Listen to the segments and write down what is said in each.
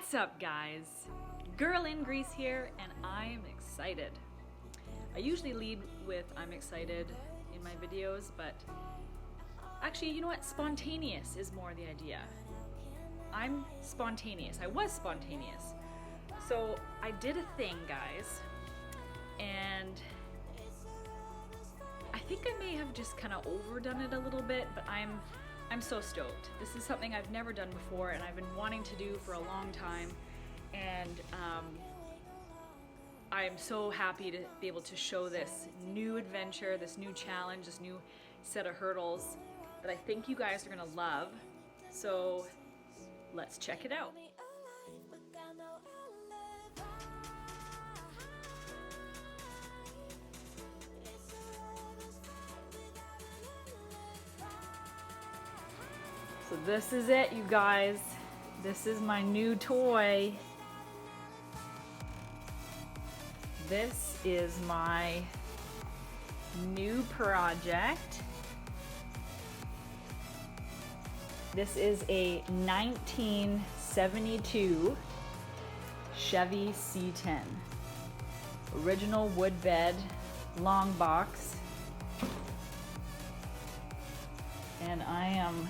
What's up, guys? GirlInGrease here, and I'm excited. I usually lead with I'm excited in my videos, but actually, you know what? Spontaneous is more the idea. I'm spontaneous. I was spontaneous. So I did a thing, guys, and I think I may have just kind of overdone it a little bit, but I'm so stoked. This is something I've never done before, and I've been wanting to do for a long time, and I'm so happy to be able to show this new adventure, this new challenge, this new set of hurdles that I think you guys are gonna love. So let's check it out. So this is it, you guys. This is my new toy. This is my new project. This is a 1972 Chevy C10. Original wood bed, long box. And I am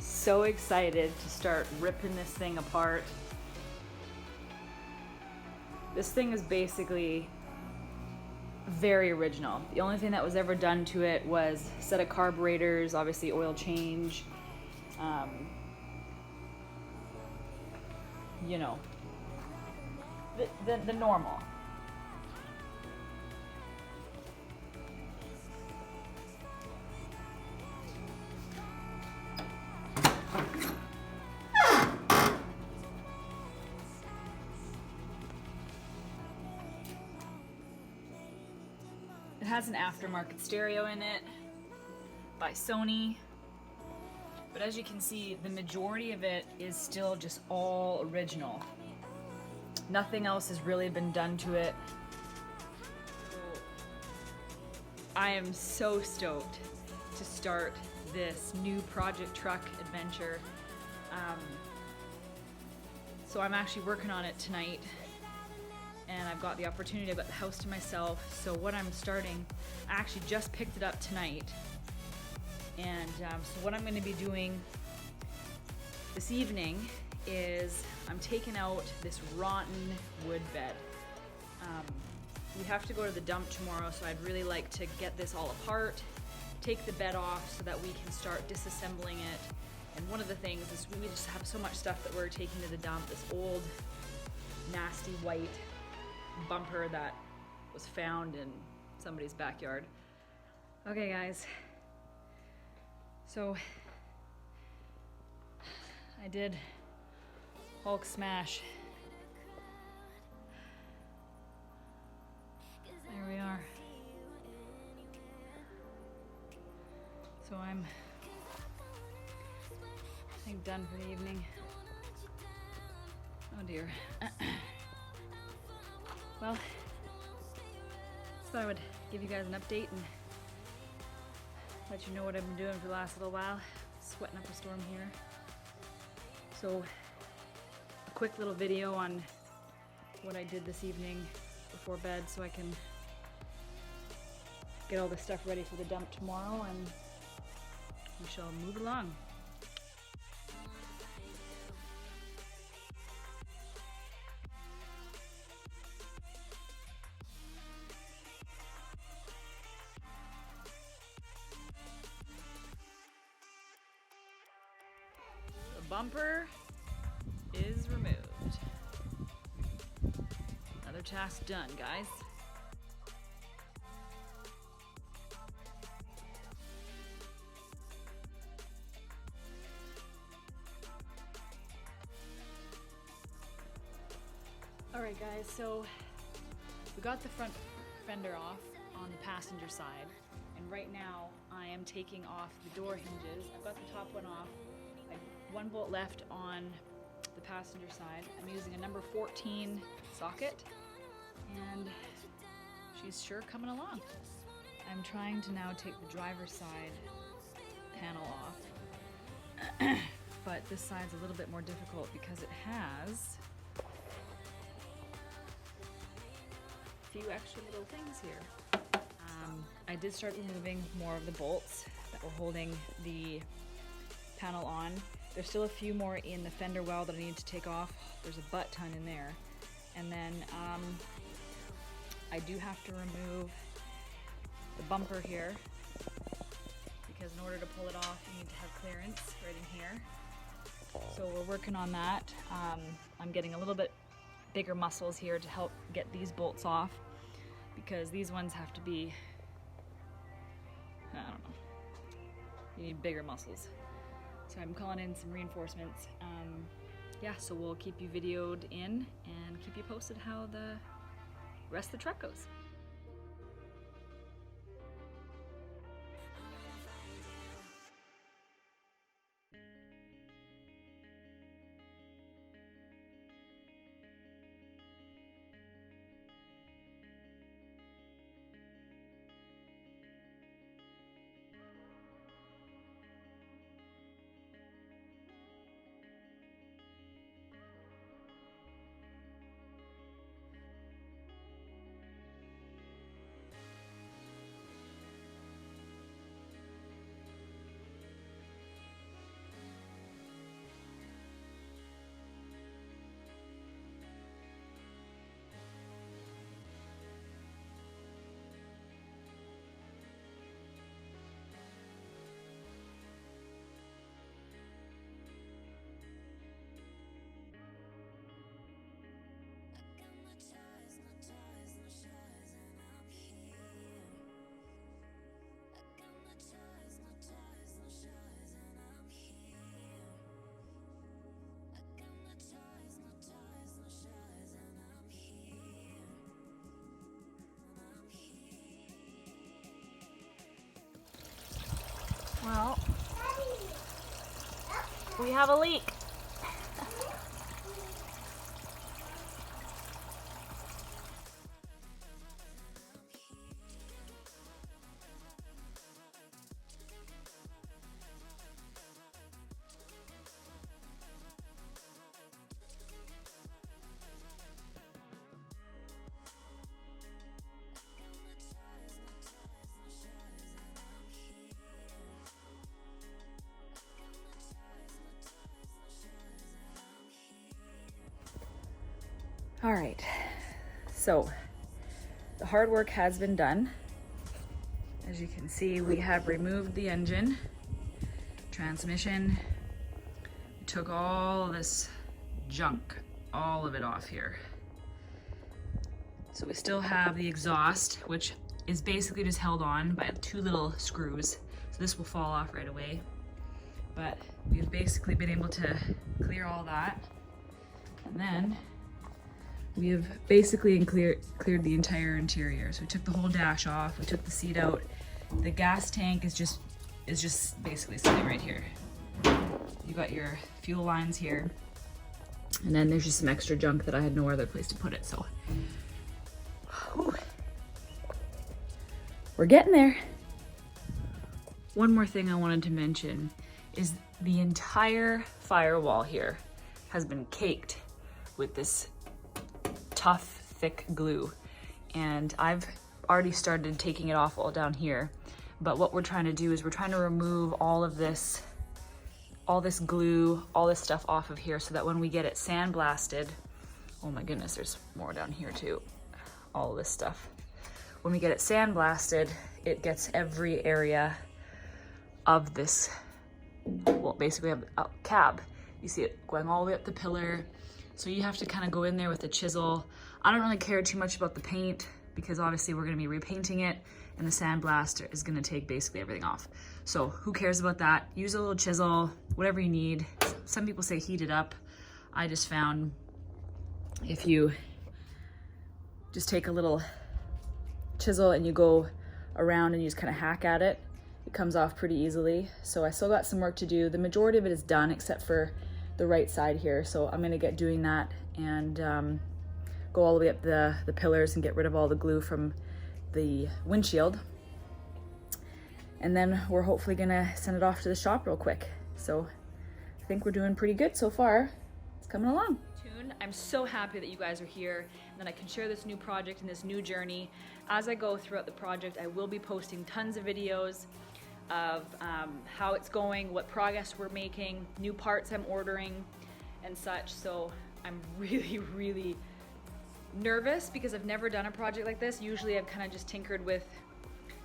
so excited to start ripping this thing apart. This thing is basically very original. The only thing that was ever done to it was a set of carburetors, obviously oil change, you know, the normal. It has an aftermarket stereo in it by Sony, but as you can see, the majority of it is still just all original. Nothing else has really been done to it. I am so stoked to start this new project truck adventure. So I'm actually working on it tonight, and I've got the opportunity, I've got the house to myself. So what I'm starting, I actually just picked it up tonight. And so what I'm gonna be doing this evening is I'm taking out this rotten wood bed. We have to go to the dump tomorrow, so I'd really like to get this all apart, take the bed off so that we can start disassembling it. And one of the things is we just have so much stuff that we're taking to the dump, this old, nasty white bumper that was found in somebody's backyard. Okay, guys, so I did Hulk smash. There we are. So I'm, I think, done for the evening. Oh dear. Well, just thought I would give you guys an update and let you know what I've been doing for the last little while. Sweating up a storm here. So, a quick little video on what I did this evening before bed so I can get all this stuff ready for the dump tomorrow, and we shall move along. The bumper is removed. Another task done, guys. Alright guys, so we got the front fender off on the passenger side, and right now I am taking off the door hinges. I've got the top one off. I have one bolt left on the passenger side. I'm using a number 14 socket, and she's sure coming along. I'm trying to now take the driver's side panel off. but this side's a little bit more difficult because it has a few extra little things here. I did start removing more of the bolts that were holding the panel on. There's still a few more in the fender well that I need to take off. There's a butt ton in there. And then I do have to remove the bumper here, because in order to pull it off you need to have clearance right in here. So we're working on that. I'm getting a little bit bigger muscles here to help get these bolts off, because these ones have to be, I don't know, you need bigger muscles. So I'm calling in some reinforcements. Yeah, so we'll keep you videoed in and keep you posted how the rest of the truck goes. Well, we have a leak. All right, so the hard work has been done. As you can see, we have removed the engine, transmission. We took all this junk, all of it off here. So we still have the exhaust, which is basically just held on by 2 little screws. So this will fall off right away. But we've basically been able to clear all that. And then we have basically cleared the entire interior. So we took the whole dash off, we took the seat out. The gas tank is just basically sitting right here. You got your fuel lines here. And then there's just some extra junk that I had no other place to put it, so. Whew. We're getting there. One more thing I wanted to mention is the entire firewall here has been caked with this tough, thick glue. And I've already started taking it off all down here. But what we're trying to do is we're trying to remove all this glue, all this stuff off of here so that when we get it sandblasted, oh my goodness, there's more down here too, all this stuff. When we get it sandblasted, it gets every area of this, well, basically a cab. You see it going all the way up the pillar. So you have to kind of go in there with a chisel. I don't really care too much about the paint because obviously we're gonna be repainting it and the sandblaster is gonna take basically everything off. So who cares about that? Use a little chisel, whatever you need. Some people say heat it up. I just found if you just take a little chisel and you go around and you just kind of hack at it, it comes off pretty easily. So I still got some work to do. The majority of it is done except for the right side here. So I'm gonna get doing that and go all the way up the pillars and get rid of all the glue from the windshield. And then we're hopefully gonna send it off to the shop real quick. So think we're doing pretty good so far. It's coming along. I'm so happy that you guys are here and that I can share this new project and this new journey. As I go throughout the project, I will be posting tons of videos of how it's going, what progress we're making, new parts I'm ordering and such. So I'm really, really nervous because I've never done a project like this. Usually I've kind of just tinkered with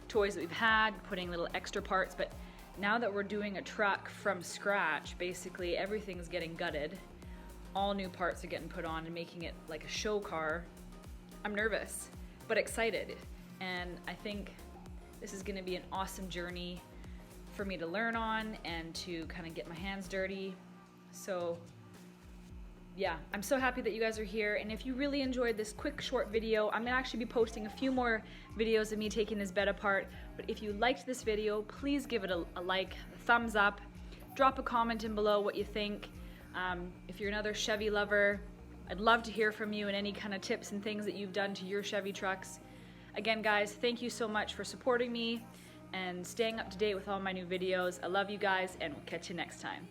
toys that we've had, putting little extra parts, but now that we're doing a truck from scratch, basically everything's getting gutted. All new parts are getting put on and making it like a show car. I'm nervous, but excited. And I think this is gonna be an awesome journey for me to learn on and to kind of get my hands dirty. So yeah, I'm so happy that you guys are here. And if you really enjoyed this quick short video, I'm gonna actually be posting a few more videos of me taking this bed apart. But if you liked this video, please give it a like, a thumbs up, drop a comment in below what you think. If you're another Chevy lover, I'd love to hear from you and any kind of tips and things that you've done to your Chevy trucks. Again, guys, thank you so much for supporting me and staying up to date with all my new videos. I love you guys, and we'll catch you next time.